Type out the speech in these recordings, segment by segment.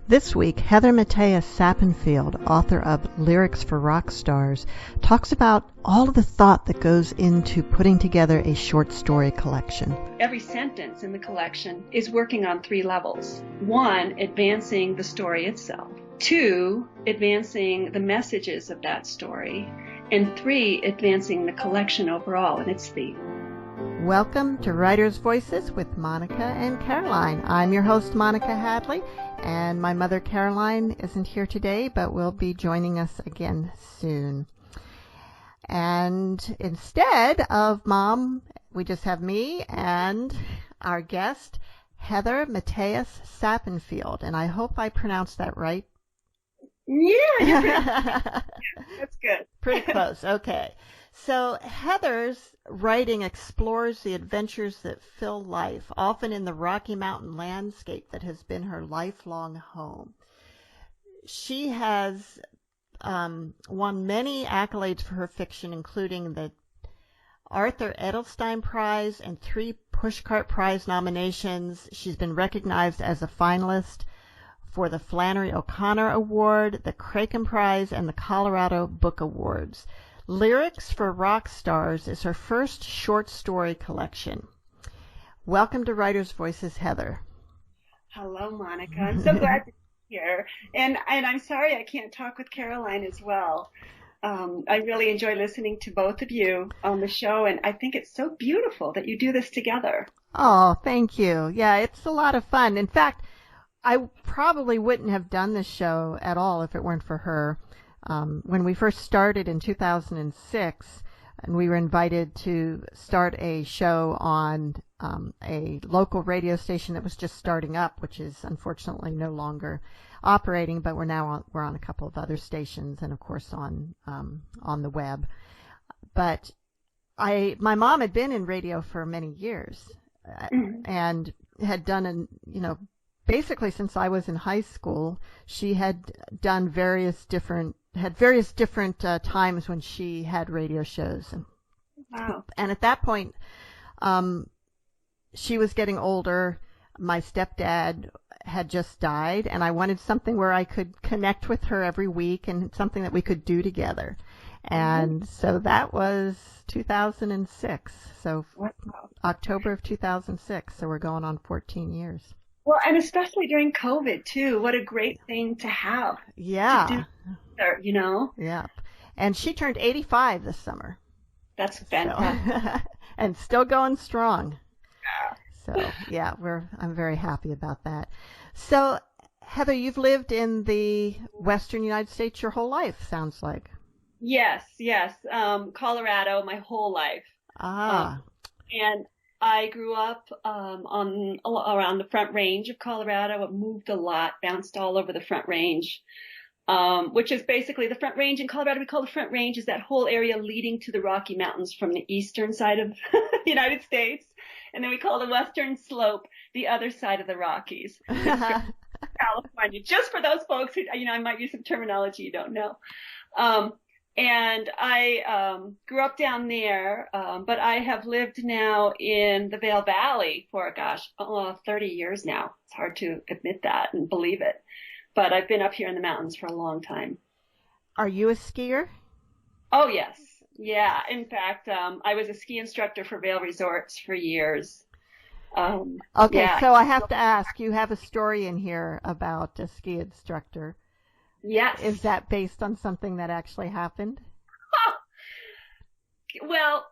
This week, Heather Mateus Sappenfield, author of Lyrics for Rockstars, talks about all of the thought that goes into putting together a short story collection. Every sentence in the collection is working on three levels. One, advancing the story itself. Two, advancing the messages of that story. And three, advancing the collection overall and its theme. Welcome to Writer's Voices with Monica and Caroline. I'm your host, Monica Hadley, and my mother, Caroline, isn't here today, but will be joining us again soon. And instead of Mom, we just have me and our guest, Heather Mateus Sappenfield. And I hope I pronounced that right. Yeah, that's good. Pretty close. Okay. So Heather's writing explores the adventures that fill life, often in the Rocky Mountain landscape that has been her lifelong home. She has won many accolades for her fiction, including the Arthur Edelstein Prize and 3 Pushcart Prize nominations. She's been recognized as a finalist for the Flannery O'Connor Award, the Craken Prize, and the Colorado Book Awards. Lyrics for Rockstars is her first short story collection. Welcome to Writer's Voices, Heather. Hello, Monica. I'm so glad to be here. And I'm sorry I can't talk with Caroline as well. I really enjoy listening to both of you on the show, and I think it's so beautiful that you do this together. Oh, thank you. Yeah, it's a lot of fun. In fact, I probably wouldn't have done this show at all if it weren't for her. When we first started in 2006, and we were invited to start a show on a local radio station that was just starting up, which is unfortunately no longer operating, but we're on a couple of other stations and of course on the web. But my mom had been in radio for many years and had done basically since I was in high school. She had done various different times when she had radio shows. Wow. And at that point, she was getting older. My stepdad had just died, and I wanted something where I could connect with her every week and something that we could do together. And so that was 2006. So wow. October of 2006. So we're going on 14 years. Well, and especially during COVID, too. What a great thing to have. Yeah. To do together, you know? Yeah. And she turned 85 this summer. That's fantastic. So, and still going strong. Yeah. So, yeah, I'm very happy about that. So, Heather, you've lived in the Western United States your whole life, sounds like. Yes. Colorado my whole life. And I grew up around the Front Range of Colorado. I moved a lot, bounced all over the Front Range, which is basically the Front Range in Colorado. We call the Front Range is that whole area leading to the Rocky Mountains from the eastern side of the United States. And then we call the Western Slope the other side of the Rockies. California, just for those folks who, I might use some terminology you don't know. And I grew up down there, but I have lived now in the Vail Valley for, 30 years now. It's hard to admit that and believe it. But I've been up here in the mountains for a long time. Are you a skier? Oh, yes. Yeah. In fact, I was a ski instructor for Vail Resorts for years. Okay, yeah. So I have to ask, you have a story in here about a ski instructor. Yes. Is that based on something that actually happened? Well,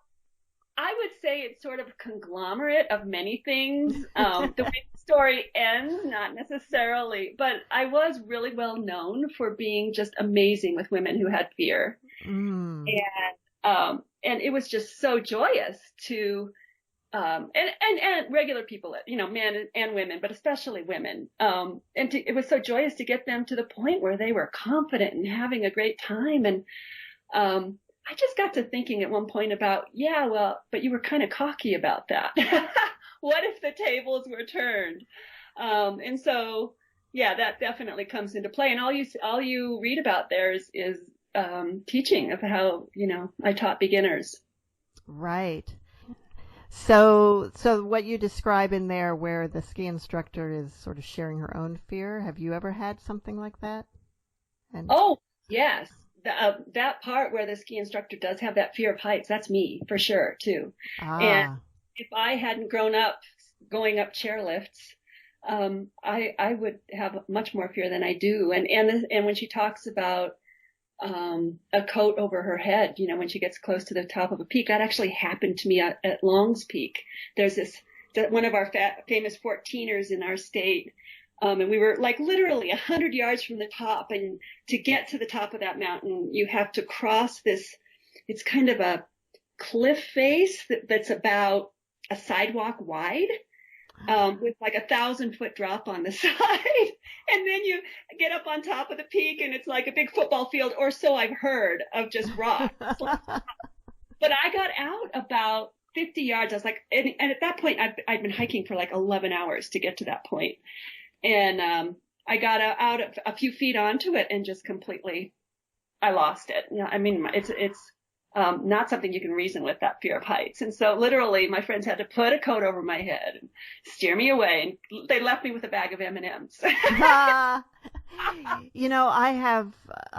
I would say it's sort of a conglomerate of many things. The way the story ends, not necessarily, but I was really well known for being just amazing with women who had fear. And it was just so joyous to and regular people, men and women, but especially women. It was so joyous to get them to the point where they were confident and having a great time. And I just got to thinking at one point about, but you were kind of cocky about that. What if the tables were turned? And so, that definitely comes into play. And all you read about there is teaching of how, I taught beginners. Right. So what you describe in there where the ski instructor is sort of sharing her own fear, have you ever had something like that? And Oh, yes. That part where the ski instructor does have that fear of heights, that's me for sure too. And ah, if I hadn't grown up going up chairlifts, I would have much more fear than I do. And when she talks about a coat over her head, when she gets close to the top of a peak, that actually happened to me at Long's Peak. There's one of our famous 14ers in our state. And we were like literally 100 yards from the top. And to get to the top of that mountain, you have to cross it's kind of a cliff face that's about a sidewalk wide, with like 1,000-foot drop on the side. And then you get up on top of the peak and it's like a big football field, or so I've heard, of just rock. But I got out about 50 yards. I was like, and at that point I'd been hiking for like 11 hours to get to that point. And I got out a few feet onto it and just completely, I lost it. I mean, it's not something you can reason with, that fear of heights. And so literally my friends had to put a coat over my head and steer me away. And they left me with a bag of M&Ms. I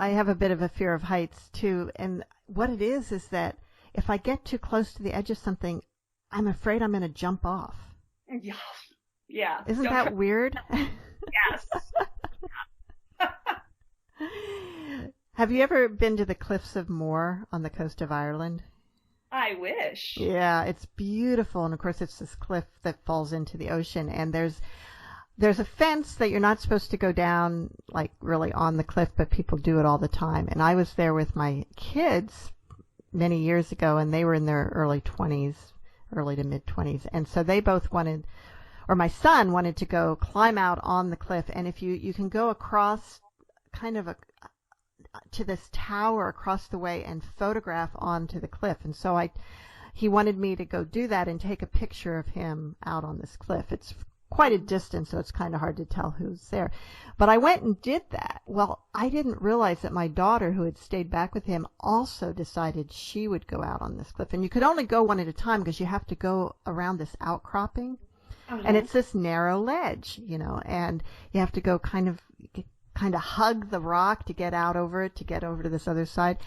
have a bit of a fear of heights too. And what it is that if I get too close to the edge of something, I'm afraid I'm going to jump off. Yeah. Isn't that weird? Yes. Have you ever been to the Cliffs of Moher on the coast of Ireland? I wish. Yeah, it's beautiful. And of course, it's this cliff that falls into the ocean. And there's a fence that you're not supposed to go down, like really on the cliff, but people do it all the time. And I was there with my kids many years ago, and they were in their early to mid 20s. And so they both my son wanted to go climb out on the cliff. And if you can go across kind of to this tower across the way and photograph onto the cliff. And so he wanted me to go do that and take a picture of him out on this cliff. It's quite a distance, so it's kind of hard to tell who's there. But I went and did that. Well, I didn't realize that my daughter, who had stayed back with him, also decided she would go out on this cliff. And you could only go one at a time because you have to go around this outcropping. Uh-huh. And it's this narrow ledge, and you have to go kind of hug the rock to get out over it, to get over to this other side.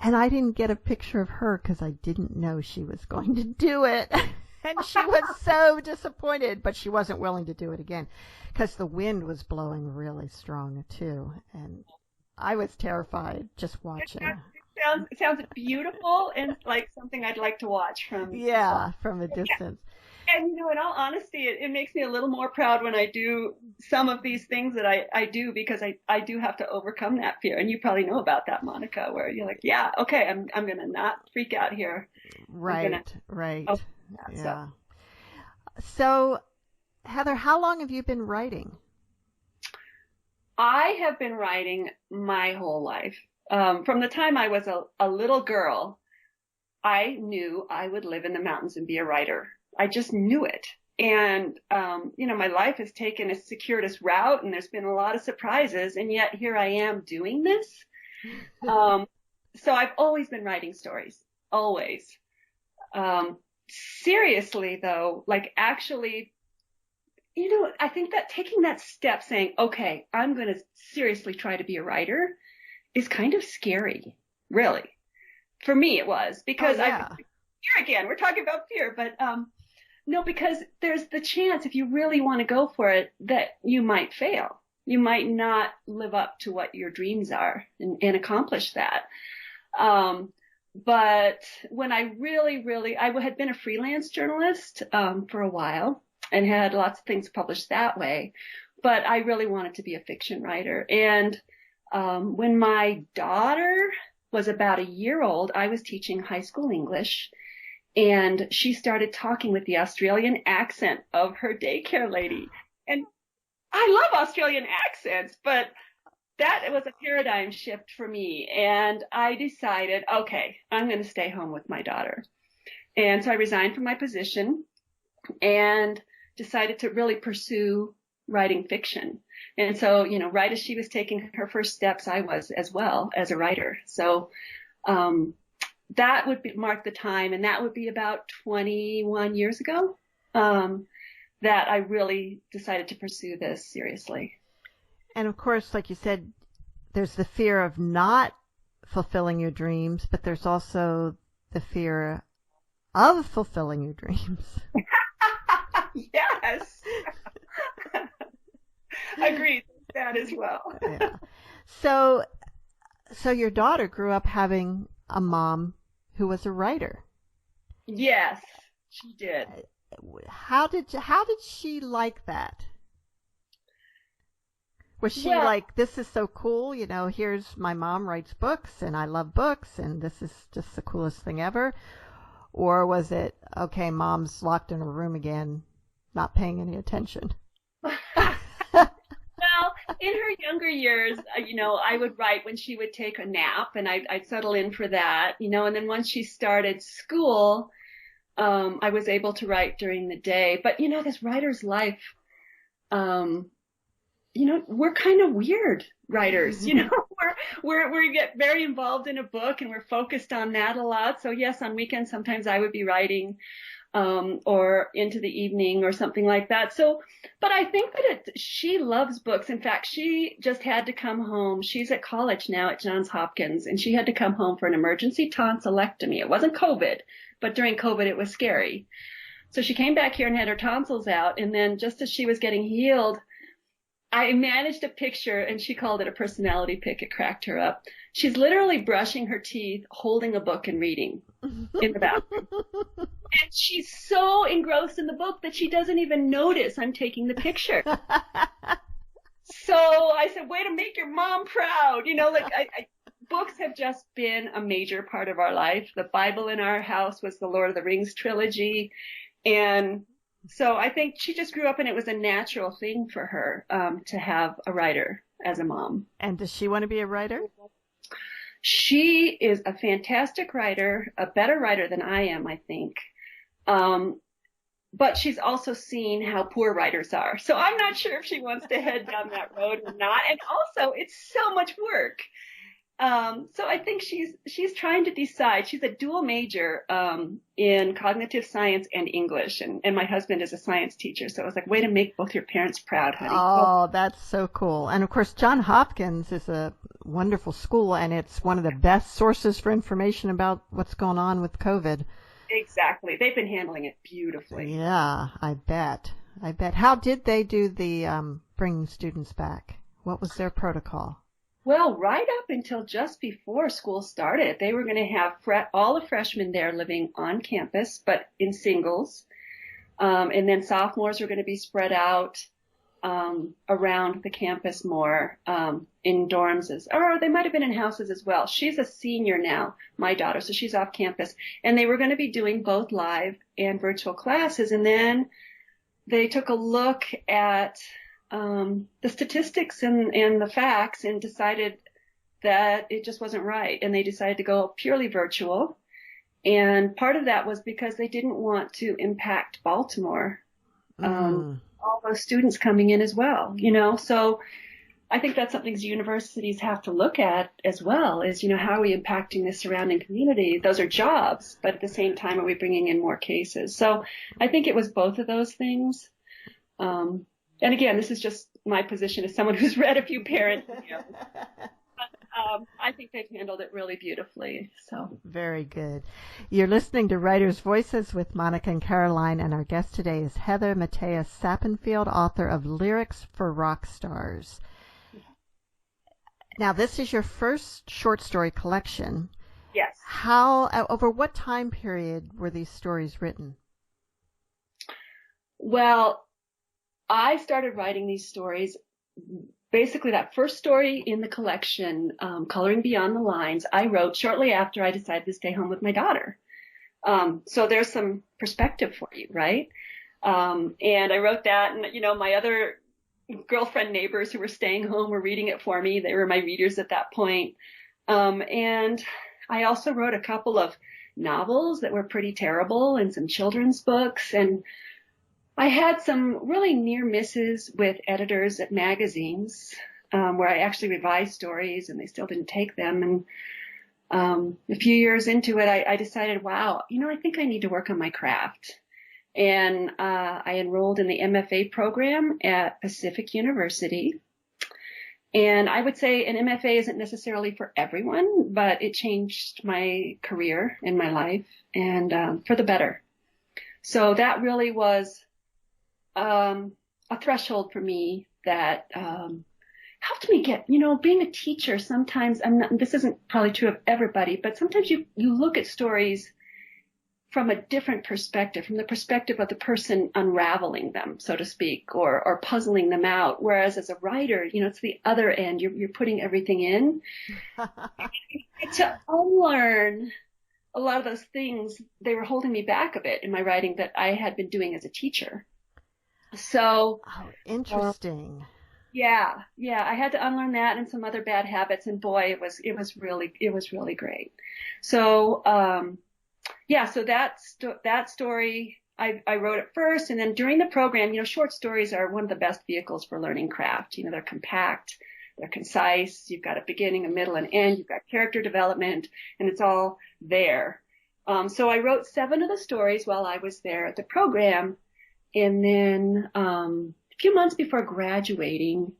And I didn't get a picture of her because I didn't know she was going to do it. And she was so disappointed, but she wasn't willing to do it again because the wind was blowing really strong too. And I was terrified just watching. It sounds beautiful and like something I'd like to watch from a distance. Yeah. And, in all honesty, it makes me a little more proud when I do some of these things that I do, because I do have to overcome that fear. And you probably know about that, Monica, where you're like, yeah, okay, I'm going to not freak out here. Right. Yeah. So, Heather, how long have you been writing? I have been writing my whole life. From the time I was a little girl, I knew I would live in the mountains and be a writer. I just knew it. And, my life has taken a circuitous route and there's been a lot of surprises. And yet here I am doing this. So I've always been writing stories, always. Seriously though, like actually, I think that taking that step saying, okay, I'm going to seriously try to be a writer is kind of scary, really. For me, it was because here again, we're talking about fear, but, no, because there's the chance if you really want to go for it that you might fail. You might not live up to what your dreams are and accomplish that. But when I I had been a freelance journalist, for a while and had lots of things published that way, but I really wanted to be a fiction writer. And, when my daughter was about a year old, I was teaching high school English. And she started talking with the Australian accent of her daycare lady. And I love Australian accents, but that was a paradigm shift for me. And I decided, okay, I'm going to stay home with my daughter. And so I resigned from my position and decided to really pursue writing fiction. And so, right as she was taking her first steps, I was as well as a writer. So, that would mark the time, and that would be about 21 years ago, that I really decided to pursue this seriously. And of course, like you said, there's the fear of not fulfilling your dreams, but there's also the fear of fulfilling your dreams. Yes. Agreed. That as well. Yeah. So your daughter grew up having a mom who was a writer. Yes, she did. How did she like that? Was she like, this is so cool, here's my mom writes books and I love books and this is just the coolest thing ever? Or was it, okay, mom's locked in her room again, not paying any attention? Well, in her younger years, I would write when she would take a nap, and I'd settle in for that, and then once she started school, I was able to write during the day. But, this writer's life, we're kind of weird writers, we get very involved in a book and we're focused on that a lot. So yes, on weekends, sometimes I would be writing, or into the evening or something like that. So, but I think that she loves books. In fact, she just had to come home. She's at college now at Johns Hopkins, and she had to come home for an emergency tonsillectomy. It wasn't COVID, but during COVID, it was scary. So she came back here and had her tonsils out. And then just as she was getting healed, I managed a picture, and she called it a personality pic. It cracked her up. She's literally brushing her teeth, holding a book and reading in the bathroom. And she's so engrossed in the book that she doesn't even notice I'm taking the picture. So I said, way to make your mom proud. Books have just been a major part of our life. The Bible in our house was the Lord of the Rings trilogy. And so I think she just grew up and it was a natural thing for her, to have a writer as a mom. And does she want to be a writer? She is a fantastic writer, a better writer than I am, I think. But she's also seen how poor writers are. So I'm not sure if she wants to head down that road or not. And also, it's so much work. So I think she's trying to decide. She's a dual major in cognitive science and English, and my husband is a science teacher. So I was like, way to make both your parents proud, honey. Oh, that's so cool. And of course, Johns Hopkins is a wonderful school, and it's one of the best sources for information about what's going on with COVID. Exactly. They've been handling it beautifully. Yeah, I bet. How did they do the bringing students back? What was their protocol? Well, right up until just before school started, they were going to have all the freshmen there living on campus, but in singles. And then sophomores were going to be spread out around the campus more, in dorms, or they might have been in houses as well. She's a senior now, my daughter, so she's off campus. And they were going to be doing both live and virtual classes. And then they took a look at the statistics and the facts and decided that it just wasn't right. And they decided to go purely virtual. And part of that was because they didn't want to impact Baltimore, all those students coming in as well, So I think that's something universities have to look at as well is, how are we impacting the surrounding community? Those are jobs, but at the same time, are we bringing in more cases? So I think it was both of those things. And again, this is just my position as someone who's read a few parents. But, I think they've handled it really beautifully. So very good. You're listening to Writers' Voices with Monica and Caroline, and our guest today is Heather Mateus Sappenfield, author of Lyrics for Rockstars. Now, this is your first short story collection. Yes. Over what time period were these stories written? Well, I started writing these stories, basically that first story in the collection, Coloring Beyond the Lines, I wrote shortly after I decided to stay home with my daughter. So there's some perspective for you, right? And I wrote that, and, my other girlfriend neighbors who were staying home were reading it for me. They were my readers at that point. And I also wrote a couple of novels that were pretty terrible and some children's books, and I had some really near misses with editors at magazines, where I actually revised stories and they still didn't take them. a few years into it, I decided, wow, I think I need to work on my craft. And I enrolled in the MFA program at Pacific University. And I would say an MFA isn't necessarily for everyone, but it changed my career and my life, and for the better. So that really was a threshold for me that helped me get, being a teacher. Sometimes this isn't probably true of everybody, but sometimes you look at stories from a different perspective, from the perspective of the person unraveling them, so to speak, or puzzling them out. Whereas as a writer, it's the other end. You're putting everything in. To unlearn a lot of those things, they were holding me back a bit in my writing that I had been doing as a teacher. So, interesting. Yeah, I had to unlearn that and some other bad habits, and boy, it was really great. So, so that story I wrote it first, and then during the program, short stories are one of the best vehicles for learning craft. They're compact, they're concise. You've got a beginning, a middle, and end. You've got character development, and it's all there. So I wrote 7 of the stories while I was there at the program, and then a few months before graduating,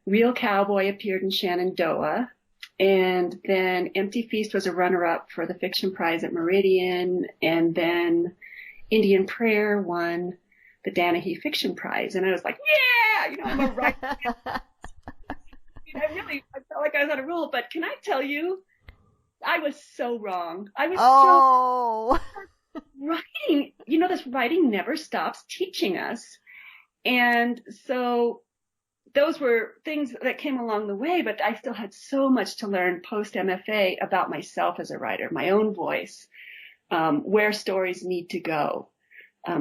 Real Cowboy appeared in Shenandoah, and then Empty Feast was a runner-up for the fiction prize at Meridian, and then Indian Prayer won the Danahy Fiction Prize, and I was like, yeah, I'm a writer. I felt like I was on a roll, but can I tell you, I was so wrong. I was so writing. This writing never stops teaching us. And so those were things that came along the way, but I still had so much to learn post MFA about myself as a writer, my own voice, where stories need to go,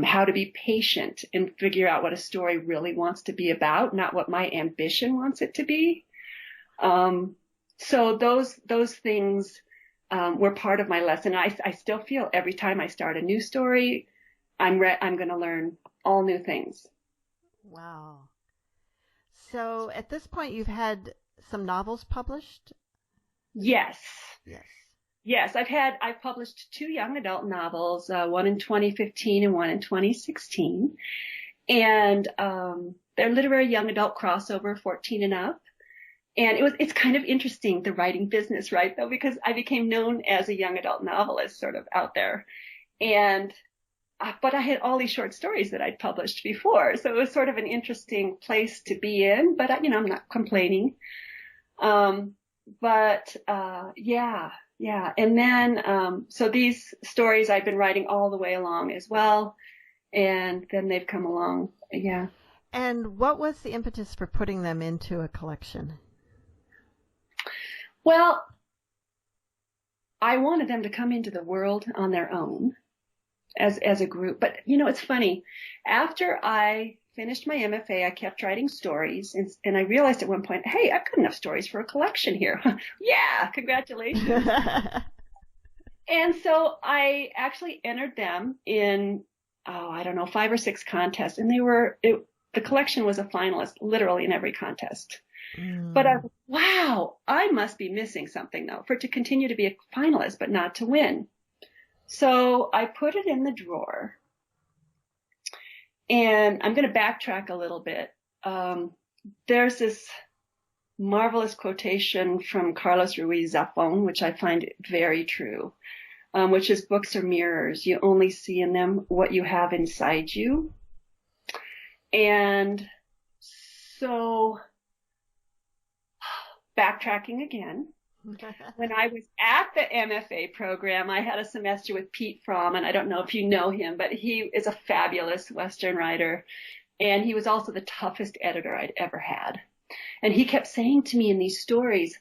how to be patient and figure out what a story really wants to be about, not what my ambition wants it to be. So those things were part of my lesson. I still feel every time I start a new story, I'm going to learn all new things. Wow. So at this point, you've had some novels published? Yes. I've published 2 young adult novels, one in 2015 and one in 2016. And they're literary young adult crossover, 14 and up. And it's kind of interesting, the writing business, right, though, because I became known as a young adult novelist sort of out there. But I had all these short stories that I'd published before. So it was sort of an interesting place to be in, but I'm not complaining. Yeah. And then, so these stories I've been writing all the way along as well. And then they've come along. Yeah. And what was the impetus for putting them into a collection? Well, I wanted them to come into the world on their own as a group. But, it's funny. After I finished my MFA, I kept writing stories, and I realized at one point, hey, I've got enough stories for a collection here. Yeah, congratulations. And so I actually entered them in, 5 or 6 contests, and the collection was a finalist literally in every contest. But I was, wow, I must be missing something, though, for it to continue to be a finalist but not to win. So I put it in the drawer. And I'm going to backtrack a little bit. There's this marvelous quotation from Carlos Ruiz Zafón, which I find very true, which is, books are mirrors. You only see in them what you have inside you. And so, backtracking again, when I was at the MFA program, I had a semester with Pete Fromm, and I don't know if you know him, but he is a fabulous Western writer, and he was also the toughest editor I'd ever had. And he kept saying to me in these stories,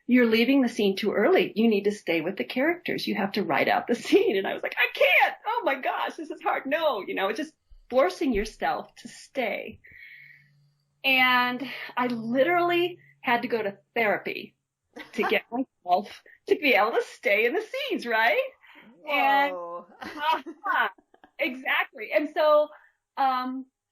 you're leaving the scene too early. You need to stay with the characters. You have to write out the scene. And I was like, I can't. Oh my gosh, this is hard. No, it's just forcing yourself to stay. And I literally had to go to therapy to get myself to be able to stay in the scenes, right? Whoa. And exactly. And so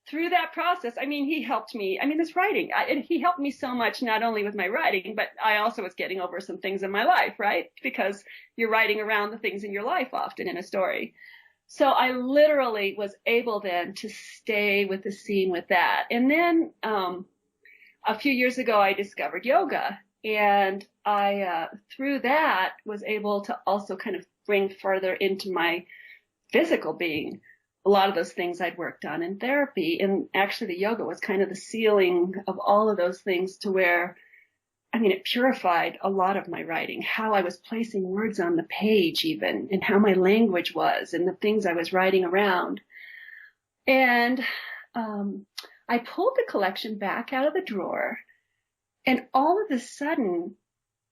through that process, I mean, he helped me. I mean, this writing, he helped me so much, not only with my writing, but I also was getting over some things in my life, right? Because you're writing around the things in your life often in a story. So I literally was able then to stay with the scene with that. And then, a few years ago, I discovered yoga, and I, through that, was able to also kind of bring further into my physical being a lot of those things I'd worked on in therapy. And actually the yoga was kind of the sealing of all of those things to where, I mean, it purified a lot of my writing, how I was placing words on the page even, and how my language was and the things I was writing around. And I pulled the collection back out of the drawer, and all of a sudden,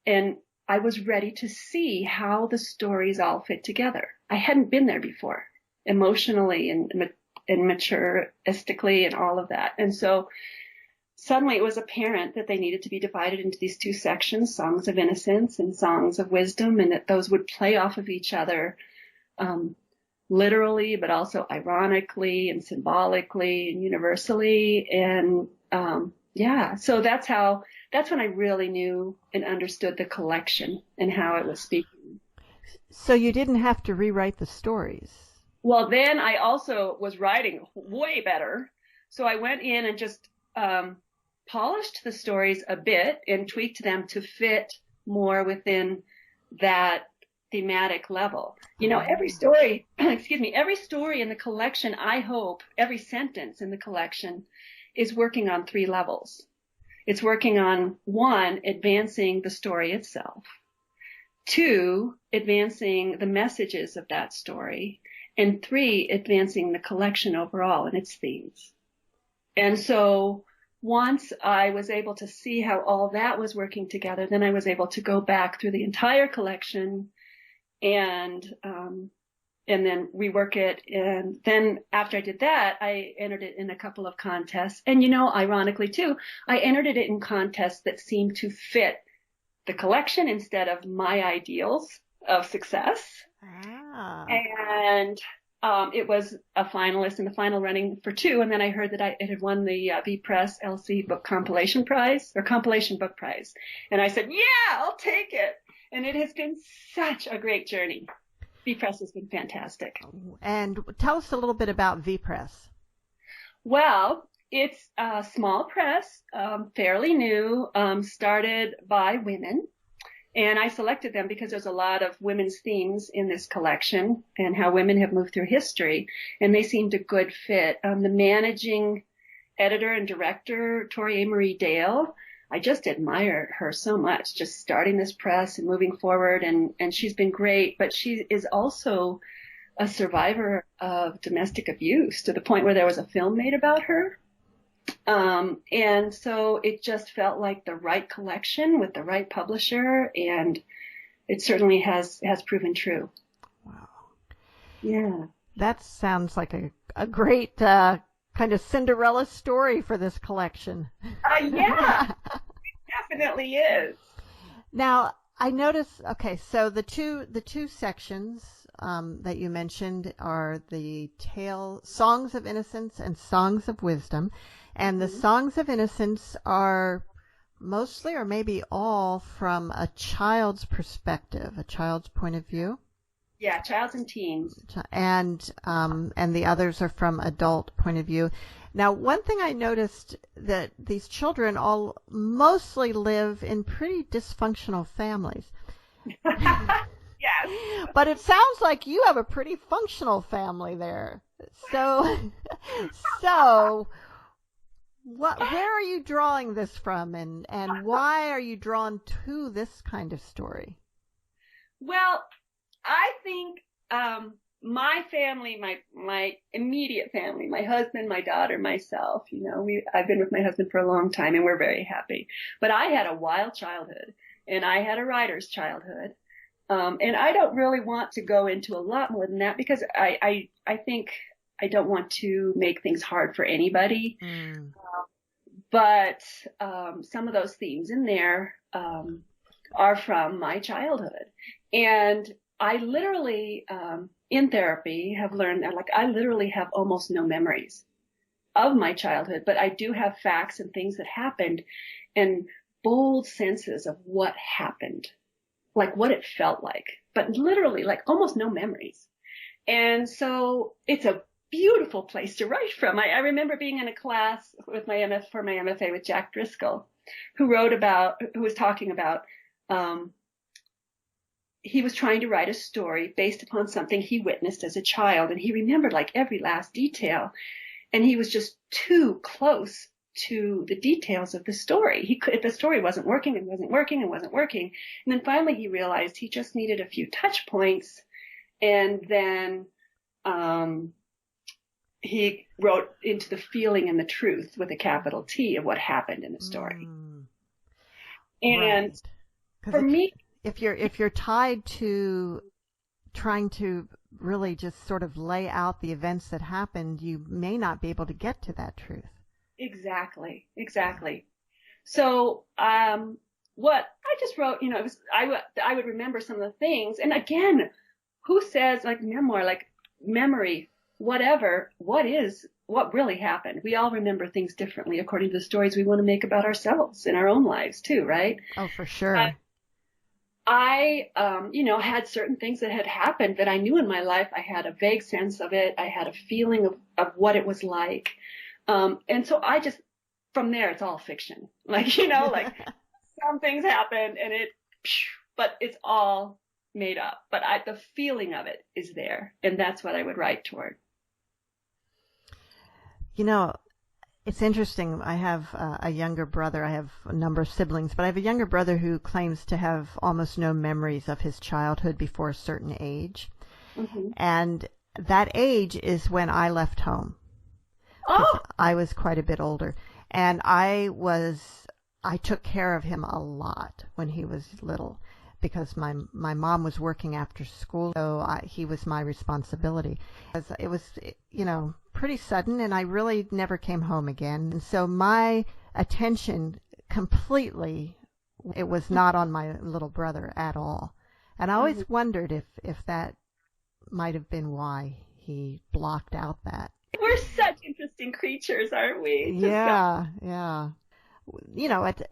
and I was ready to see how the stories all fit together. I hadn't been there before, emotionally and maturistically and all of that. And so suddenly it was apparent that they needed to be divided into these two sections, songs of innocence and songs of wisdom, and that those would play off of each other, literally, but also ironically and symbolically and universally. And, so that's when I really knew and understood the collection and how it was speaking. So you didn't have to rewrite the stories. Well, then I also was writing way better. So I went in and just polished the stories a bit and tweaked them to fit more within that thematic level. You know, every story, every story in the collection, I hope, every sentence in the collection is working on 3 levels. It's working on 1, advancing the story itself. 2, advancing the messages of that story. And 3, advancing the collection overall and its themes. And so once I was able to see how all that was working together, then I was able to go back through the entire collection and then rework it. And then after I did that, I entered it in a couple of contests. And, you know, ironically too, I entered it in contests that seemed to fit the collection instead of my ideals of success. Ah. And it was a finalist in the final running for 2. And then I heard that it had won the V-Press LC Book Compilation Prize, or Compilation Book Prize. And I said, yeah, I'll take it. And it has been such a great journey. V-Press has been fantastic. And tell us a little bit about V-Press. Well, it's a small press, fairly new, started by women. And I selected them because there's a lot of women's themes in this collection and how women have moved through history. And they seemed a good fit. The managing editor and director, Tori A. Marie Dale, I just admire her so much, just starting this press and moving forward. And she's been great, but she is also a survivor of domestic abuse to the point where there was a film made about her. And so it just felt like the right collection with the right publisher, and it certainly has proven true. Wow. Yeah. That sounds like a great, kind of Cinderella story for this collection. Yeah, it definitely is. Now, I notice, okay, so the two sections that you mentioned are the Songs of Innocence and Songs of Wisdom. And the Songs of Innocence are mostly or maybe all from a child's perspective, a child's point of view. Yeah, child's and teens. And the others are from adult point of view. Now, one thing I noticed that these children all mostly live in pretty dysfunctional families. Yes. But it sounds like you have a pretty functional family there. So where are you drawing this from, and why are you drawn to this kind of story? Well, I think my family, my immediate family, my husband, my daughter, myself, you know, I've been with my husband for a long time and we're very happy. But I had a wild childhood and I had a writer's childhood. And I don't really want to go into a lot more than that because I think I don't want to make things hard for anybody. But some of those themes in there are from my childhood. And I literally, in therapy, have learned that, like, I literally have almost no memories. of my childhood, but I do have facts and things that happened and bold senses of what happened, like what it felt like, but literally like almost no memories. And so it's a beautiful place to write from. I remember being in a class with my MFA with Jack Driscoll, who was talking about, he was trying to write a story based upon something he witnessed as a child. And he remembered like every last detail. And he was just too close to the details of the story. If the story wasn't working and wasn't working and wasn't working. And then finally he realized he just needed a few touch points. And then, he wrote into the feeling and the truth with a capital T of what happened in the story. And right. For me, if you're tied to trying to really just sort of lay out the events that happened, you may not be able to get to that truth. Exactly. So, what I just wrote, it was, I would remember some of the things. And again, who says like memoir, like memory, whatever, what really happened? We all remember things differently according to the stories we want to make about ourselves in our own lives too, right? Oh, for sure. I had certain things that had happened that I knew in my life. I had a vague sense of it. I had a feeling of what it was like. And so from there, it's all fiction. Like, like some things happen but it's all made up. But the feeling of it is there. And that's what I would write toward. It's interesting. I have a younger brother. I have a number of siblings, but I have a younger brother who claims to have almost no memories of his childhood before a certain age. Mm-hmm. And that age is when I left home. Oh! I was quite a bit older. And I took care of him a lot when he was little because my mom was working after school, so he was my responsibility. It was, pretty sudden, and I really never came home again. And so my attention completely, it was not on my little brother at all. And I always wondered if that might have been why he blocked out that. We're such interesting creatures, aren't we? Yeah.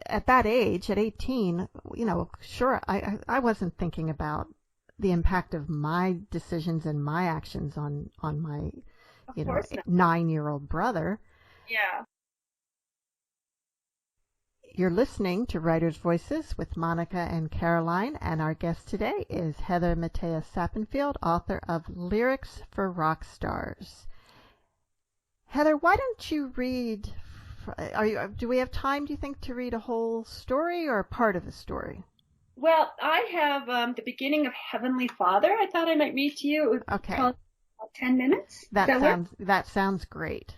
At that age, at 18, sure, I wasn't thinking about the impact of my decisions and my actions on my 9-year-old brother. Yeah. You're listening to Writers' Voices with Monica and Caroline, and our guest today is Heather Mateus Sappenfield, author of Lyrics for Rockstars. Heather, why don't you read? Do we have time, do you think, to read a whole story or a part of a story? Well, I have the beginning of Heavenly Father. I thought I might read to you. Okay. 10 minutes? That sounds great.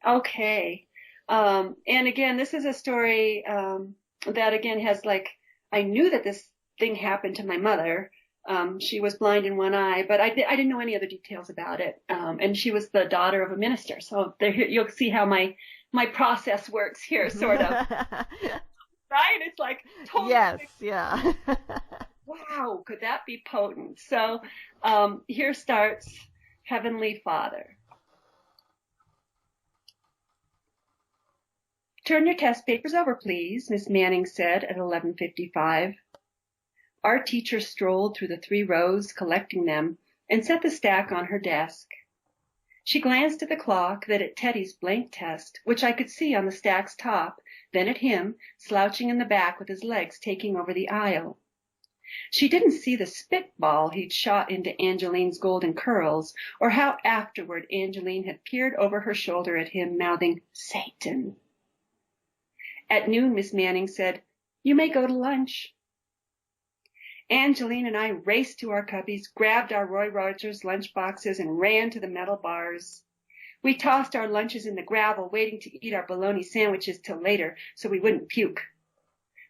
Okay. And again, this is a story that again has I knew that this thing happened to my mother. She was blind in one eye, but I didn't know any other details about it. And she was the daughter of a minister. So you'll see how my process works here, sort of. Right? It's like totally. Yes, yeah. Wow, could that be potent? So here starts Heavenly Father. Turn your test papers over, please, Miss Manning said at 11:55. Our teacher strolled through the 3 rows, collecting them, and set the stack on her desk. She glanced at the clock, then at Teddy's blank test, which I could see on the stack's top, then at him, slouching in the back with his legs taking over the aisle. She didn't see the spitball he'd shot into Angeline's golden curls, or how afterward Angeline had peered over her shoulder at him, mouthing, "Satan." At noon, Miss Manning said, "You may go to lunch." Angeline and I raced to our cubbies, grabbed our Roy Rogers lunch boxes, and ran to the metal bars. We tossed our lunches in the gravel, waiting to eat our bologna sandwiches till later so we wouldn't puke.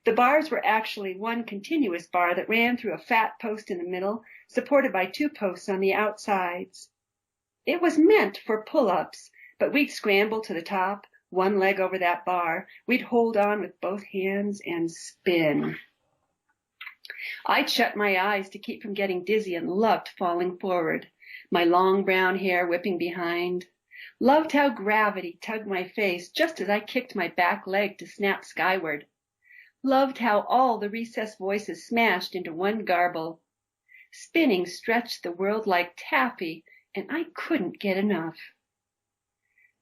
The bars were actually one continuous bar that ran through a fat post in the middle, supported by 2 posts on the outsides. It was meant for pull-ups, but we'd scramble to the top, one leg over that bar. We'd hold on with both hands and spin. I'd shut my eyes to keep from getting dizzy and loved falling forward, my long brown hair whipping behind. Loved how gravity tugged my face just as I kicked my back leg to snap skyward. Loved how all the recessed voices smashed into one garble. Spinning stretched the world like taffy, and I couldn't get enough.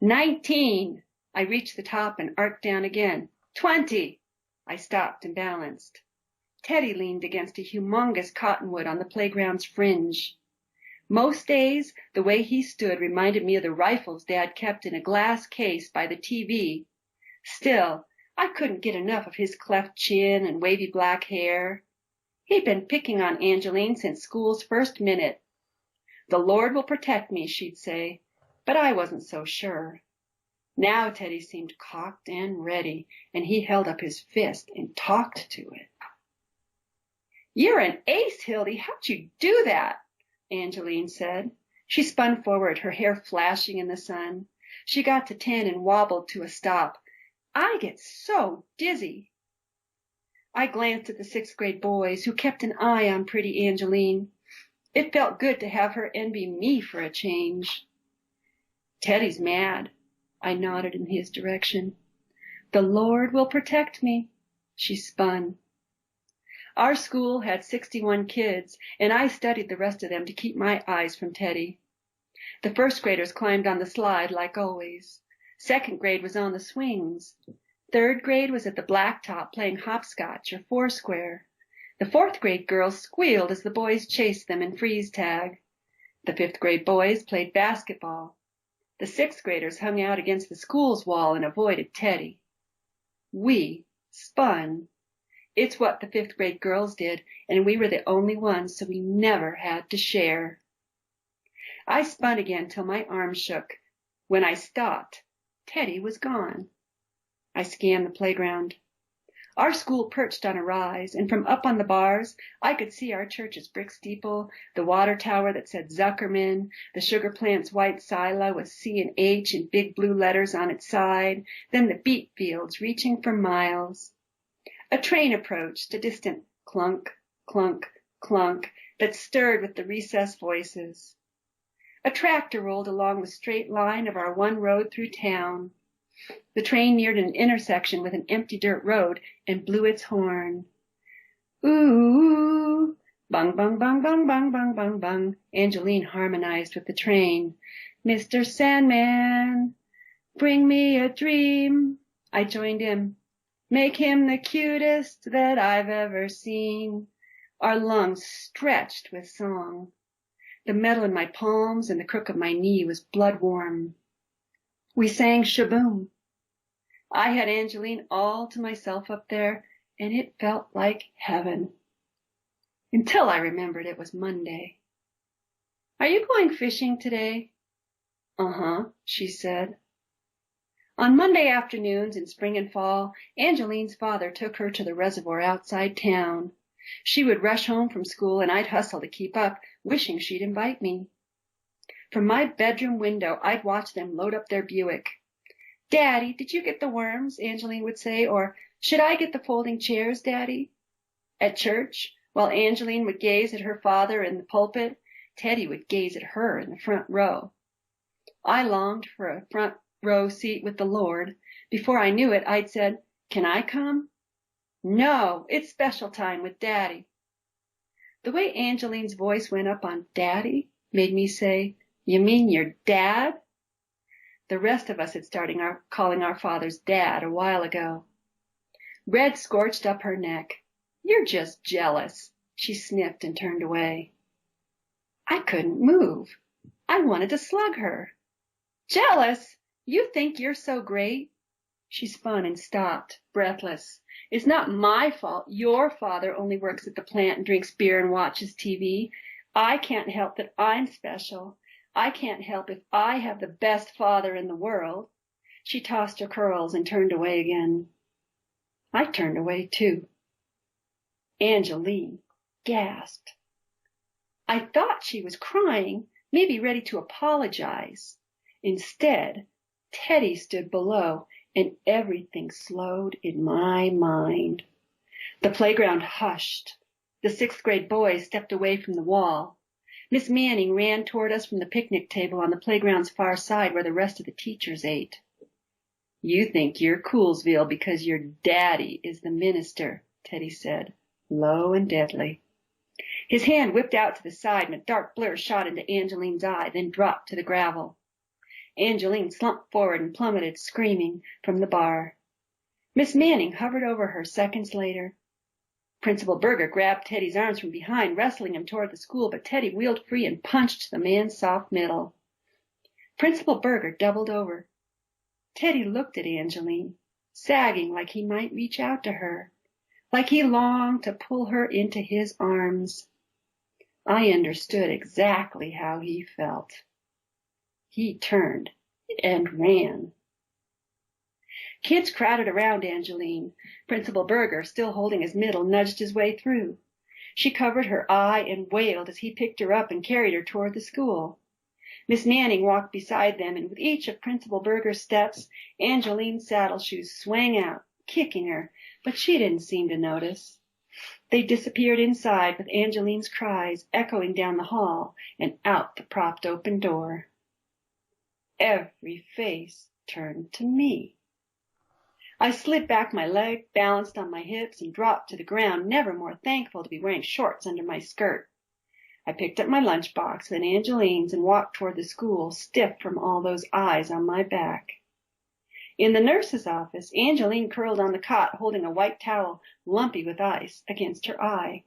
19. I reached the top and arced down again. 20. I stopped and balanced. Teddy leaned against a humongous cottonwood on the playground's fringe. Most days, the way he stood reminded me of the rifles Dad kept in a glass case by the TV. Still, I couldn't get enough of his cleft chin and wavy black hair. He'd been picking on Angeline since school's first minute. The Lord will protect me, she'd say, but I wasn't so sure. Now Teddy seemed cocked and ready, and he held up his fist and talked to it. You're an ace, Hildy. How'd you do that? Angeline said. She spun forward, her hair flashing in the sun. She got to 10 and wobbled to a stop. I get so dizzy. I glanced at the 6th grade boys who kept an eye on pretty Angeline. It felt good to have her envy me for a change. Teddy's mad. I nodded in his direction. The Lord will protect me. She spun. Our school had 61 kids, and I studied the rest of them to keep my eyes from Teddy. The 1st graders climbed on the slide like always. 2nd grade was on the swings. 3rd grade was at the blacktop playing hopscotch or foursquare. The 4th grade girls squealed as the boys chased them in freeze tag. The 5th grade boys played basketball. The 6th graders hung out against the school's wall and avoided Teddy. We spun. It's what the 5th grade girls did, and we were the only ones, so we never had to share. I spun again till my arms shook. When I stopped, Teddy was gone. I scanned the playground. Our school perched on a rise, and from up on the bars, I could see our church's brick steeple, the water tower that said Zuckerman, the sugar plant's white silo with C and H in big blue letters on its side, then the beet fields reaching for miles. A train approached, a distant clunk, clunk, clunk that stirred with the recessed voices. A tractor rolled along the straight line of our one road through town. The train neared an intersection with an empty dirt road and blew its horn. Ooh, bung, bung, bung, bung, bung, bung, bung, bung. Angeline harmonized with the train. Mr. Sandman, bring me a dream. I joined him. Make him the cutest that I've ever seen. Our lungs stretched with song. The metal in my palms and the crook of my knee was blood warm. We sang Shaboom. I had Angeline all to myself up there, and it felt like heaven. Until I remembered it was Monday. Are you going fishing today? Uh-huh, she said. On Monday afternoons in spring and fall, Angeline's father took her to the reservoir outside town. She would rush home from school, and I'd hustle to keep up, wishing she'd invite me. From my bedroom window, I'd watch them load up their Buick. Daddy, did you get the worms? Angeline would say, or should I get the folding chairs, Daddy? At church, while Angeline would gaze at her father in the pulpit, Teddy would gaze at her in the front row. I longed for a front row seat with the Lord. Before I knew it, I'd said, can I come? No, it's special time with Daddy. The way Angeline's voice went up on Daddy made me say, you mean your dad? The rest of us had started calling our fathers Dad a while ago. Red scorched up her neck. You're just jealous. She sniffed and turned away. I couldn't move. I wanted to slug her. Jealous? You think you're so great? She spun and stopped, breathless. It's not my fault your father only works at the plant and drinks beer and watches TV. I can't help that I'm special. I can't help if I have the best father in the world. She tossed her curls and turned away again. I turned away too. Angeline gasped. I thought she was crying, maybe ready to apologize. Instead, Teddy stood below, and everything slowed in my mind. The playground hushed. The 6th grade boys stepped away from the wall. Miss Manning ran toward us from the picnic table on the playground's far side where the rest of the teachers ate. "You think you're Coolsville because your daddy is the minister," Teddy said, low and deadly. His hand whipped out to the side and a dark blur shot into Angeline's eye, then dropped to the gravel. Angeline slumped forward and plummeted, screaming, from the bar. Miss Manning hovered over her seconds later. Principal Berger grabbed Teddy's arms from behind, wrestling him toward the school, but Teddy wheeled free and punched the man's soft middle. Principal Berger doubled over. Teddy looked at Angeline, sagging like he might reach out to her, like he longed to pull her into his arms. I understood exactly how he felt. He turned and ran. Kids crowded around Angeline. Principal Berger, still holding his middle, nudged his way through. She covered her eye and wailed as he picked her up and carried her toward the school. Miss Manning walked beside them, and with each of Principal Berger's steps, Angeline's saddle shoes swang out, kicking her, but she didn't seem to notice. They disappeared inside with Angeline's cries echoing down the hall and out the propped open door. Every face turned to me. I slid back my leg, balanced on my hips, and dropped to the ground, never more thankful to be wearing shorts under my skirt. I picked up my lunchbox, then Angeline's, and walked toward the school, stiff from all those eyes on my back. In the nurse's office, Angeline curled on the cot, holding a white towel, lumpy with ice, against her eye.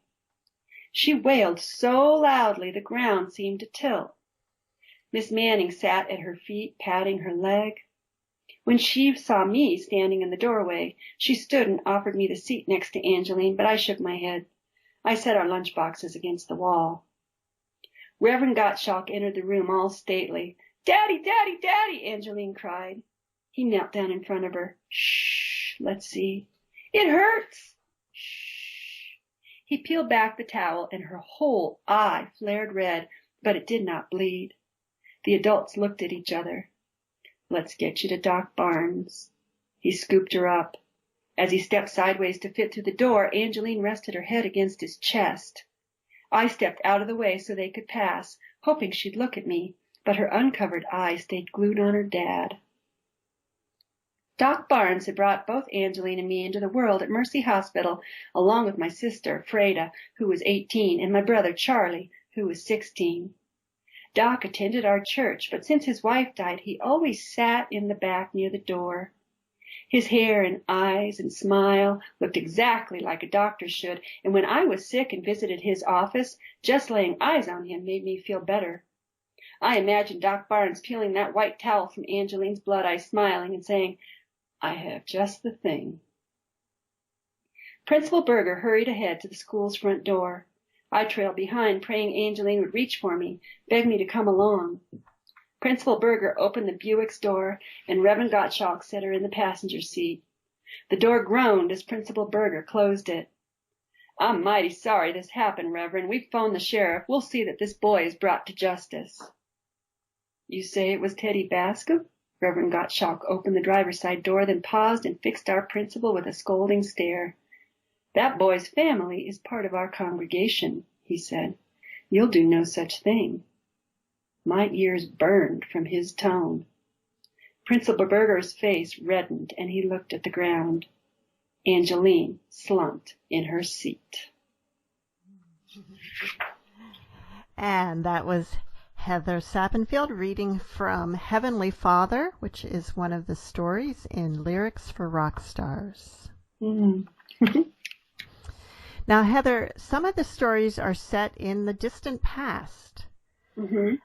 She wailed so loudly the ground seemed to tilt. Miss Manning sat at her feet, patting her leg. When she saw me standing in the doorway, she stood and offered me the seat next to Angeline, but I shook my head. I set our lunchboxes against the wall. Reverend Gottschalk entered the room all stately. "Daddy, Daddy, Daddy," Angeline cried. He knelt down in front of her. "Shh, let's see. It hurts." "Shh." He peeled back the towel, and her whole eye flared red, but it did not bleed. The adults looked at each other. "Let's get you to Doc Barnes." He scooped her up. As he stepped sideways to fit through the door, Angeline rested her head against his chest. I stepped out of the way so they could pass, hoping she'd look at me, but her uncovered eyes stayed glued on her dad. Doc Barnes had brought both Angeline and me into the world at Mercy Hospital, along with my sister, Freda, who was 18, and my brother, Charlie, who was 16. Doc attended our church, but since his wife died, he always sat in the back near the door. His hair and eyes and smile looked exactly like a doctor should, and when I was sick and visited his office, just laying eyes on him made me feel better. I imagined Doc Barnes peeling that white towel from Angeline's blood eye, smiling and saying, "I have just the thing." Principal Berger hurried ahead to the school's front door. I trailed behind, praying Angeline would reach for me, beg me to come along. Principal Berger opened the Buick's door, and Reverend Gottschalk set her in the passenger seat. The door groaned as Principal Berger closed it. "I'm mighty sorry this happened, Reverend. We've phoned the sheriff. We'll see that this boy is brought to justice." "You say it was Teddy Bascom?" Reverend Gottschalk opened the driver's side door, then paused and fixed our principal with a scolding stare. "That boy's family is part of our congregation," he said. "You'll do no such thing." My ears burned from his tone. Principal Berger's face reddened, and he looked at the ground. Angeline slumped in her seat. And that was Heather Sappenfield reading from Heavenly Father, which is one of the stories in Lyrics for Rockstars. Mm-hmm. Now, Heather, some of the stories are set in the distant past. Mm-hmm.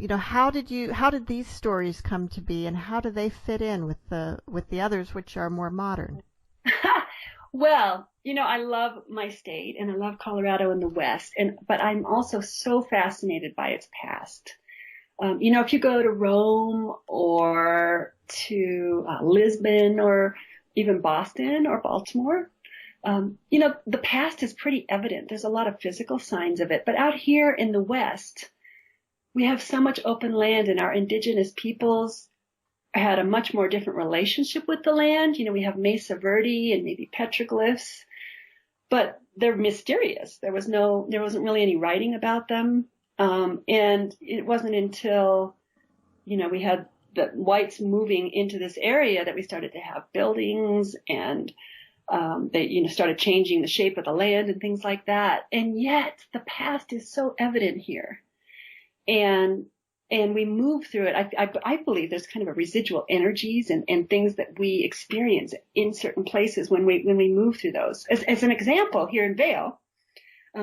How did these stories come to be, and how do they fit in with the others, which are more modern? Well, I love my state, and I love Colorado in the West, but I'm also so fascinated by its past. If you go to Rome or to Lisbon or even Boston or Baltimore, the past is pretty evident. There's a lot of physical signs of it. But out here in the West, we have so much open land, and our indigenous peoples had a much more different relationship with the land. We have Mesa Verde and maybe petroglyphs. but they're mysterious. There wasn't really any writing about them. And it wasn't until, we had the whites moving into this area that we started to have buildings, and they, started changing the shape of the land and things like that. And yet the past is so evident here. And we move through it. I believe there's kind of a residual energies and things that we experience in certain places when we move through those. As an example, here in Vail,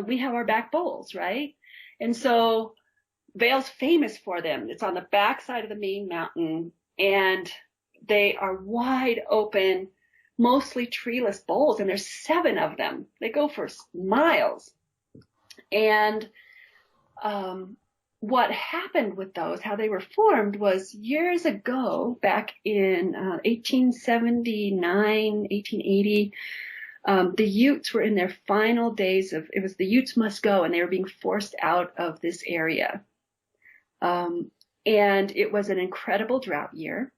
we have our back bowls, right? And so Vail's famous for them. It's on the backside of the main mountain, and they are wide open, mostly treeless bowls, and there's 7 of them. They go for miles. And what happened with those, how they were formed, was years ago, back in 1879, 1880, the Utes were in their final days it was the Utes must go, and they were being forced out of this area. And it was an incredible drought year,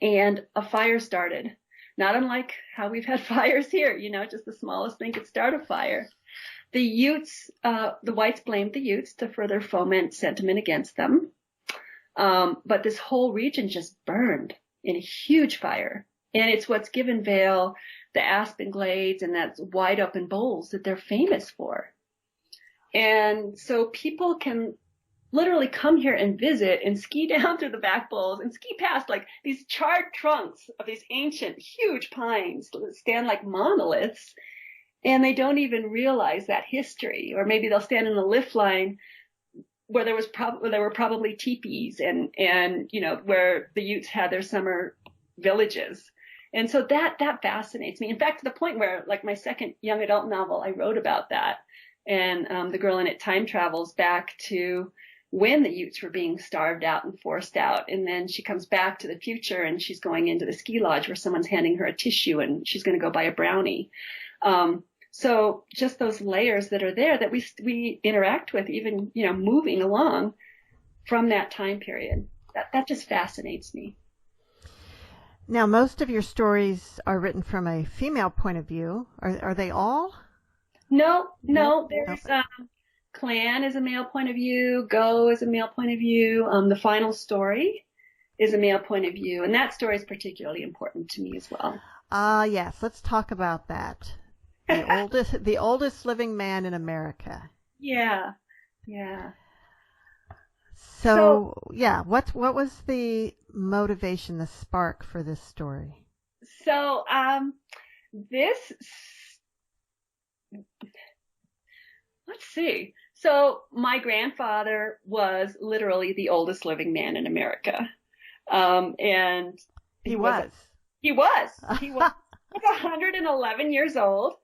and a fire started. Not unlike how we've had fires here, just the smallest thing could start a fire. The Utes, the whites blamed the Utes to further foment sentiment against them. But this whole region just burned in a huge fire. And it's what's given Vail the aspen glades and that wide open bowls that they're famous for. And so people can literally come here and visit and ski down through the back bowls and ski past like these charred trunks of these ancient huge pines that stand like monoliths. And they don't even realize that history. Or maybe they'll stand in a lift line where there were probably teepees and where the Utes had their summer villages. And so that fascinates me. In fact, to the point where, like, my second young adult novel, I wrote about that. And the girl in it time travels back to when the Utes were being starved out and forced out. And then she comes back to the future, and she's going into the ski lodge where someone's handing her a tissue, and she's going to go buy a brownie. So just those layers that are there that we interact with, even, moving along from that time period, that just fascinates me. Now, most of your stories are written from a female point of view. Are they all? No. There's Clan is a male point of view. Go is a male point of view. The final story is a male point of view, and that story is particularly important to me as well. Yes. Let's talk about that. The oldest living man in America. Yeah. So yeah, what was the motivation, the spark for this story? So, let's see. So my grandfather was literally the oldest living man in America. And he was 111 years old.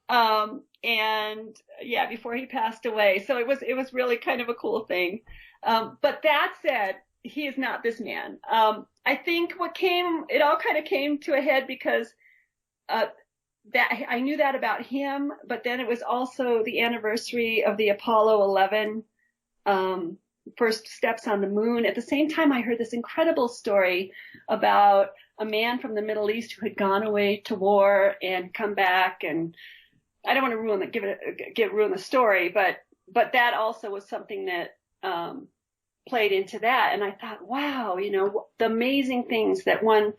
And yeah, before he passed away. So it was really kind of a cool thing. But that said, he is not this man. I think it all kind of came to a head because, that I knew that about him, but then it was also the anniversary of the Apollo 11, first steps on the moon. At the same time, I heard this incredible story about a man from the Middle East who had gone away to war and come back, and I don't want to ruin the story, but that also was something that played into that. And I thought, wow, the amazing things that one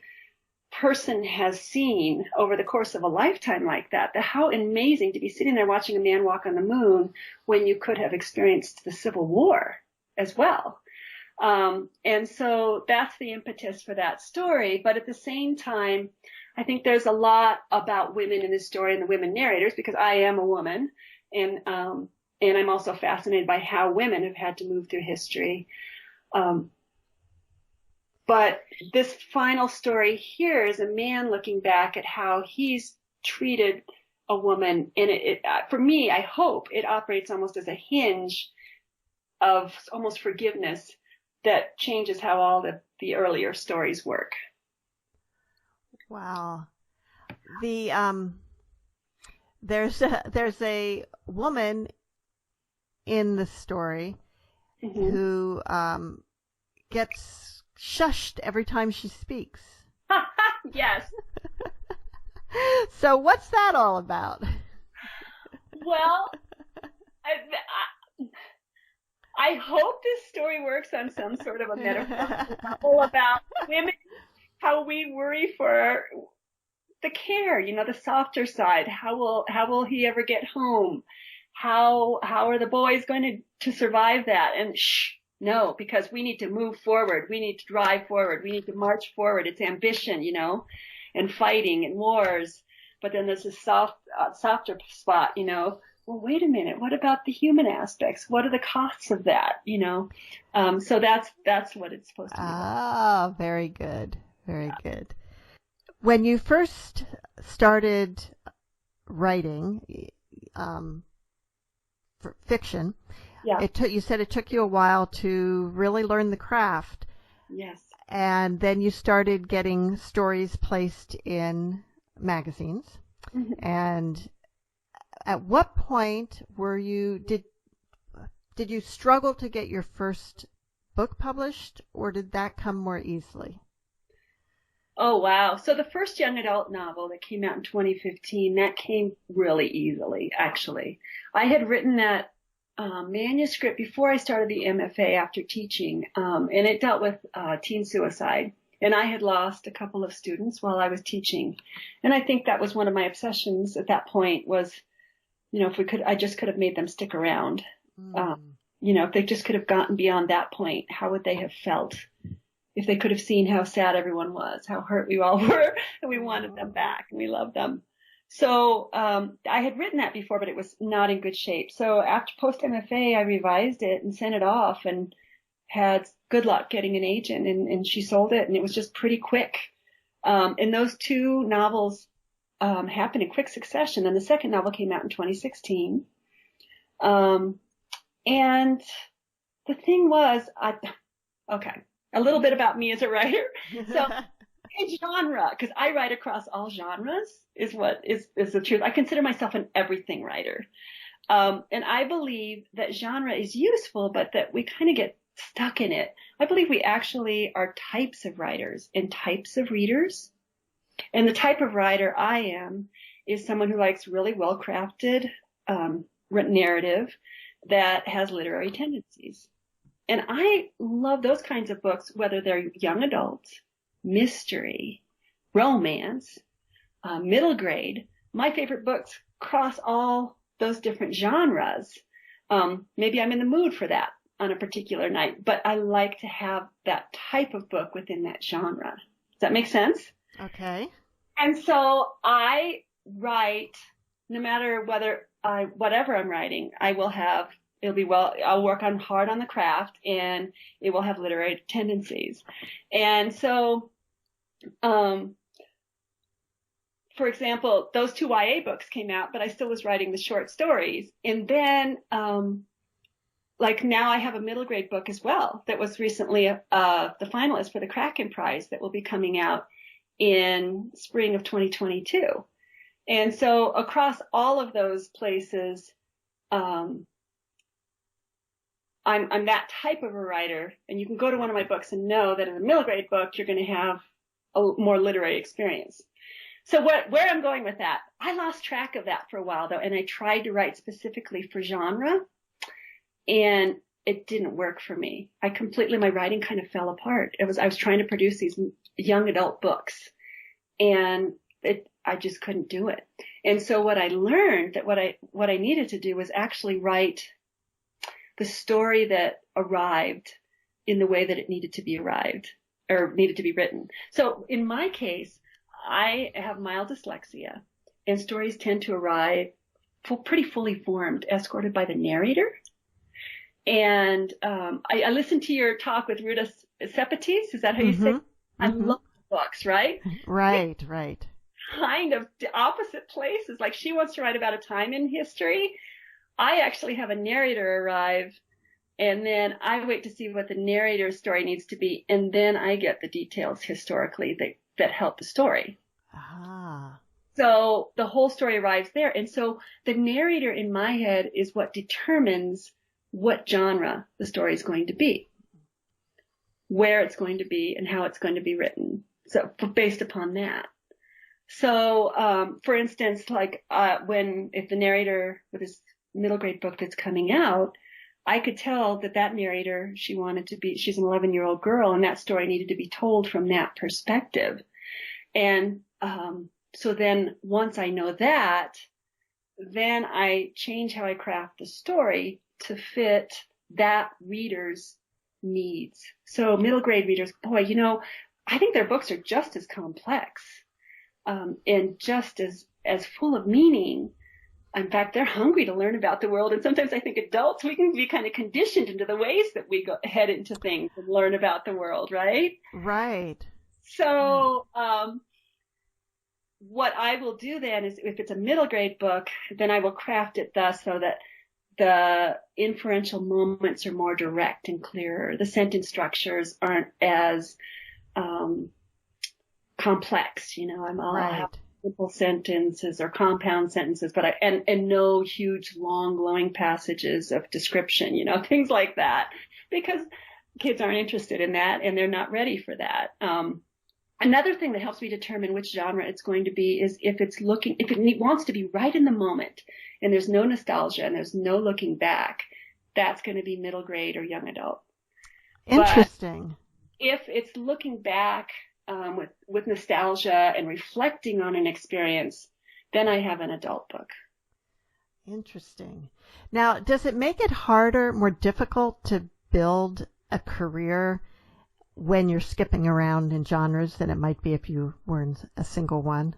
person has seen over the course of a lifetime like that. How amazing to be sitting there watching a man walk on the moon when you could have experienced the Civil War as well. And so that's the impetus for that story. But at the same time, I think there's a lot about women in this story and the women narrators, because I am a woman, and I'm also fascinated by how women have had to move through history. But this final story here is a man looking back at how he's treated a woman, and for me, I hope it operates almost as a hinge of almost forgiveness that changes how all the earlier stories work. Wow. There's a woman in the story who gets shushed every time she speaks. Yes. So what's that all about? Well, I hope this story works on some sort of a metaphorical level about women, how we worry for the care, the softer side. How will he ever get home? How are the boys going to survive that? And no, because we need to move forward. We need to drive forward. We need to march forward. It's ambition, and fighting and wars. But then there's this softer spot, well, wait a minute. What about the human aspects? What are the costs of that? So that's what it's supposed to be. Ah, very good. Very good. When you first started writing for fiction, you said it took you a while to really learn the craft. Yes. And then you started getting stories placed in magazines. Mm-hmm. And at what point did you struggle to get your first book published, or did that come more easily? Oh, wow. So the first young adult novel that came out in 2015, that came really easily, actually. I had written that manuscript before I started the MFA after teaching, and it dealt with teen suicide. And I had lost a couple of students while I was teaching. And I think that was one of my obsessions at that point was, I just could have made them stick around. If they just could have gotten beyond that point, how would they have felt? If they could have seen how sad everyone was, how hurt we all were, and we wanted them back and we loved them. So I had written that before, but it was not in good shape. So after post-MFA, I revised it and sent it off and had good luck getting an agent, and she sold it, and it was just pretty quick. And those two novels happened in quick succession, and the second novel came out in 2016. And the thing was, a little bit about me as a writer. So in genre, because I write across all genres, is the truth. I consider myself an everything writer. And I believe that genre is useful, but that we kind of get stuck in it. I believe we actually are types of writers and types of readers. And the type of writer I am is someone who likes really well-crafted written narrative that has literary tendencies. And I love those kinds of books, whether they're young adults, mystery, romance, middle grade. My favorite books cross all those different genres. Maybe I'm in the mood for that on a particular night, but I like to have that type of book within that genre. Does that make sense? Okay. And so I write, no matter whatever I'm writing, I'll work hard on the craft, and it will have literary tendencies. And so, for example, those two YA books came out, but I still was writing the short stories. And then, now I have a middle grade book as well that was recently the finalist for the Kraken Prize that will be coming out in spring of 2022. And so across all of those places, I'm that type of a writer, and you can go to one of my books and know that in a middle grade book, you're going to have a more literary experience. So where I'm going with that, I lost track of that for a while though, and I tried to write specifically for genre, and it didn't work for me. My writing kind of fell apart. I was trying to produce these young adult books, and I just couldn't do it. And so what I learned that what I needed to do was actually write the story that arrived in the way that it needed to be written. So in my case, I have mild dyslexia, and stories tend to arrive pretty fully formed, escorted by the narrator. And I listened to your talk with Heather Sappenfield. Is that how you say it? I love books, right? Right. Kind of opposite places. Like, she wants to write about a time in history. I actually have a narrator arrive, and then I wait to see what the narrator's story needs to be, and then I get the details historically that help the story. Ah. So the whole story arrives there. And so the narrator in my head is what determines what genre the story is going to be, where it's going to be, and how it's going to be written. So based upon that. So, for instance, like, if the narrator with his middle grade book that's coming out, I could tell that narrator, she's an 11-year-old girl, and that story needed to be told from that perspective. And, so then once I know that, then I change how I craft the story to fit that reader's needs. So middle grade readers, boy, I think their books are just as complex, and just as full of meaning. In fact, they're hungry to learn about the world. And sometimes I think adults, we can be kind of conditioned into the ways that we head into things and learn about the world, right? Right. So, what I will do then is, if it's a middle grade book, then I will craft it thus so that the inferential moments are more direct and clearer. The sentence structures aren't as complex. I'll have simple sentences or compound sentences, but and no huge, long, glowing passages of description, things like that, because kids aren't interested in that and they're not ready for that. Another thing that helps me determine which genre it's going to be is if it wants to be right in the moment and there's no nostalgia and there's no looking back, that's going to be middle grade or young adult. Interesting. But if it's looking back with nostalgia and reflecting on an experience, then I have an adult book. Interesting. Now, does it make it harder, more difficult to build a career when you're skipping around in genres than it might be if you were in a single one?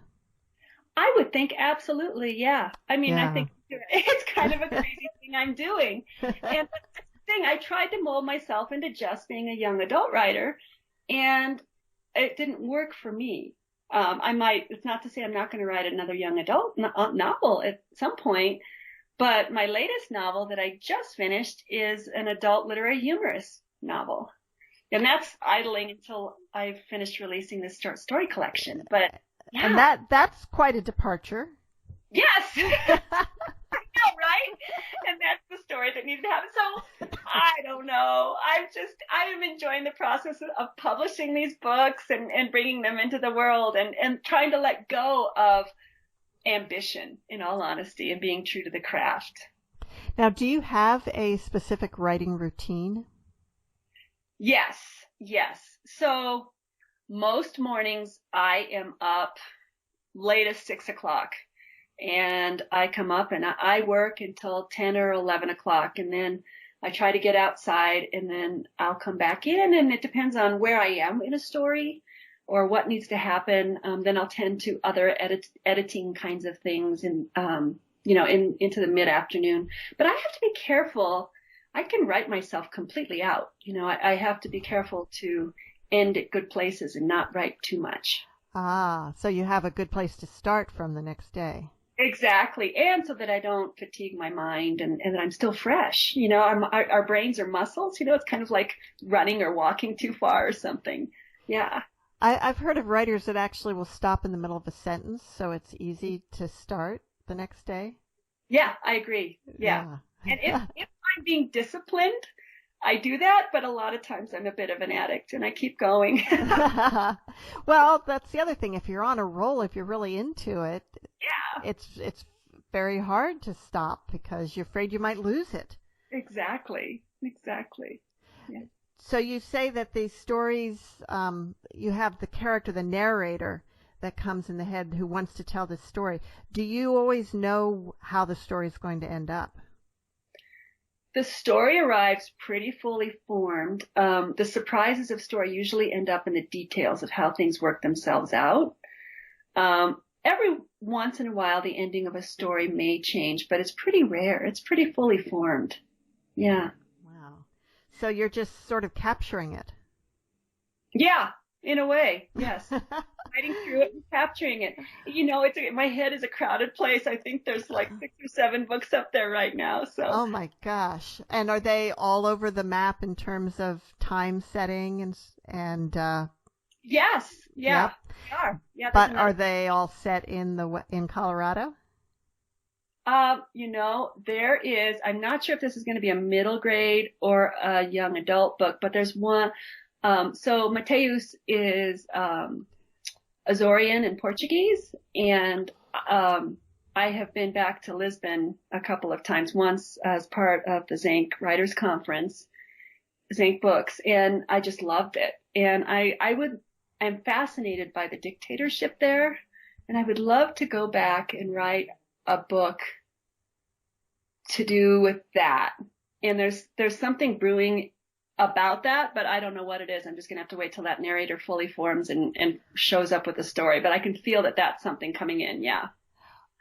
I would think absolutely, yeah. I mean, I think it's kind of a crazy thing I'm doing. And that's the thing, I tried to mold myself into just being a young adult writer, and it didn't work for me. It's not to say I'm not going to write another young adult novel at some point, but my latest novel that I just finished is an adult literary humorous novel. And that's idling until I've finished releasing this short story collection. But yeah. And that's quite a departure. Yes. I know, right? And that's the story that needs to happen. So I don't know. I am enjoying the process of publishing these books and bringing them into the world and trying to let go of ambition, in all honesty, and being true to the craft. Now, do you have a specific writing routine? Yes. So most mornings I am up latest 6 o'clock, and I come up and I work until 10 or 11 o'clock, and then I try to get outside, and then I'll come back in, and it depends on where I am in a story or what needs to happen. Then I'll tend to other editing kinds of things and, into the mid-afternoon. But I have to be careful. I can write myself completely out. I have to be careful to end at good places and not write too much. So you have a good place to start from the next day. Exactly. And so that I don't fatigue my mind and that I'm still fresh. Our brains are muscles. It's kind of like running or walking too far or something. Yeah. I've heard of writers that actually will stop in the middle of a sentence so it's easy to start the next day. Yeah, I agree. Yeah. And if I'm being disciplined, I do that, but a lot of times I'm a bit of an addict and I keep going. Well, that's the other thing. If you're on a roll, if you're really into it, yeah, it's very hard to stop because you're afraid you might lose it. Exactly. Yeah. So you say that these stories, you have the character, the narrator that comes in the head who wants to tell this story. Do you always know how the story is going to end up? The story arrives pretty fully formed. The surprises of story usually end up in the details of how things work themselves out. Every once in a while, the ending of a story may change, but it's pretty rare. It's pretty fully formed. Yeah. Wow. So you're just sort of capturing it. Yeah, in a way. Yes. Writing through it and capturing it. My head is a crowded place. I think there's like 6 or 7 books up there right now. So. Oh my gosh! And are they all over the map in terms of time setting and? Yes. Yeah. Yep. They are. Yeah. But are they all set in Colorado? There is. I'm not sure if this is going to be a middle grade or a young adult book, but there's one. So Mateus is Azorean and Portuguese. And I have been back to Lisbon a couple of times, once as part of the Zank Writers Conference, Zank Books, and I just loved it. And I'm fascinated by the dictatorship there, and I would love to go back and write a book to do with that. And there's something brewing about that, but I don't know what it is. I'm just going to have to wait till that narrator fully forms and shows up with a story. But I can feel that that's something coming in. Yeah.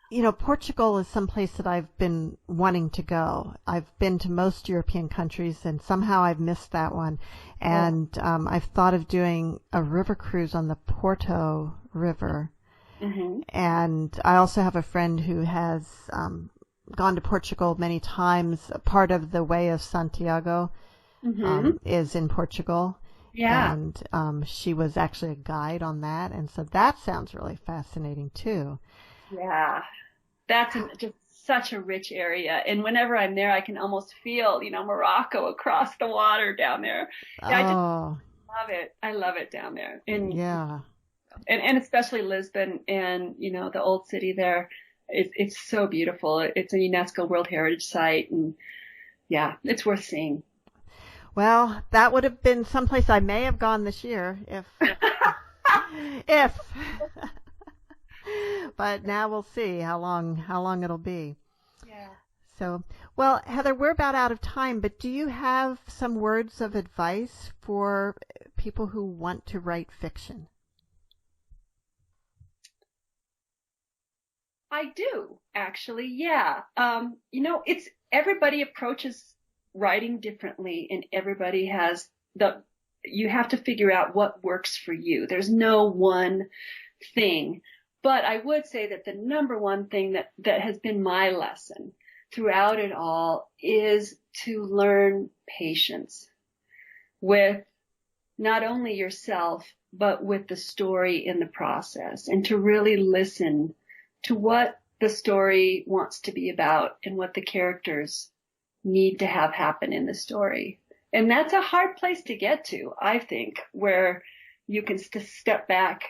You know, Portugal is someplace that I've been wanting to go. I've been to most European countries, and somehow I've missed that one. And I've thought of doing a river cruise on the Porto River. Mm-hmm. And I also have a friend who has gone to Portugal many times. Part of the Way of Santiago is in Portugal. Yeah. And she was actually a guide on that. And so that sounds really fascinating, too. Yeah, that's just such a rich area. And whenever I'm there, I can almost feel, Morocco across the water down there. Yeah, I just love it. I love it down there. And, yeah. And especially Lisbon and, the old city there. It's so beautiful. It's a UNESCO World Heritage Site. And yeah, it's worth seeing. Well, that would have been someplace I may have gone this year if. But now we'll see how long it'll be. Yeah. So, well, Heather, we're about out of time, but do you have some words of advice for people who want to write fiction? I do, actually. Yeah. It's everybody approaches writing differently, and everybody has you have to figure out what works for you. There's no one thing. But I would say that the number one thing that has been my lesson throughout it all is to learn patience with not only yourself, but with the story in the process, and to really listen to what the story wants to be about and what the characters need to have happen in the story. And that's a hard place to get to, I think, where you can step back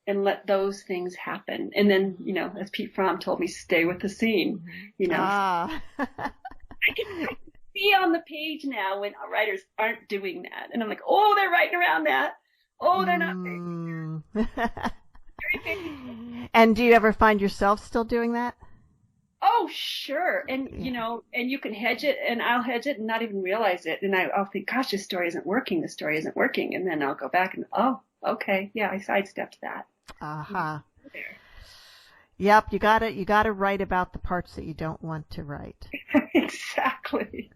and let those things happen. And then, as Pete Fromm told me, stay with the scene, I can see on the page now when writers aren't doing that. And I'm like, oh, they're writing around that. Oh, they're not. And do you ever find yourself still doing that? Oh, sure. And, and you can hedge it, and I'll hedge it and not even realize it. And I'll think, gosh, this story isn't working. And then I'll go back and, oh, okay. Yeah, I sidestepped that. Uh-huh. Yep, you gotta write about the parts that you don't want to write. Exactly.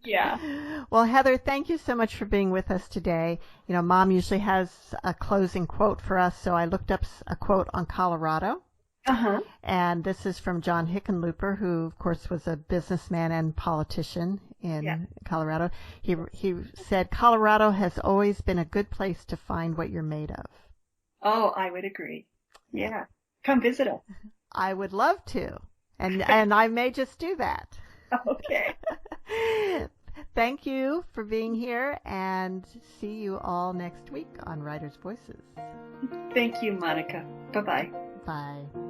Yeah. Well, Heather, thank you so much for being with us today. Mom usually has a closing quote for us, so I looked up a quote on Colorado. Uh-huh. And this is from John Hickenlooper, who, of course, was a businessman and politician in Colorado. He said, "Colorado has always been a good place to find what you're made of." Oh, I would agree. Yeah. Come visit us. I would love to. And I may just do that. Okay. Thank you for being here, and see you all next week on Writers' Voices. Thank you, Monica. Bye-bye. Bye.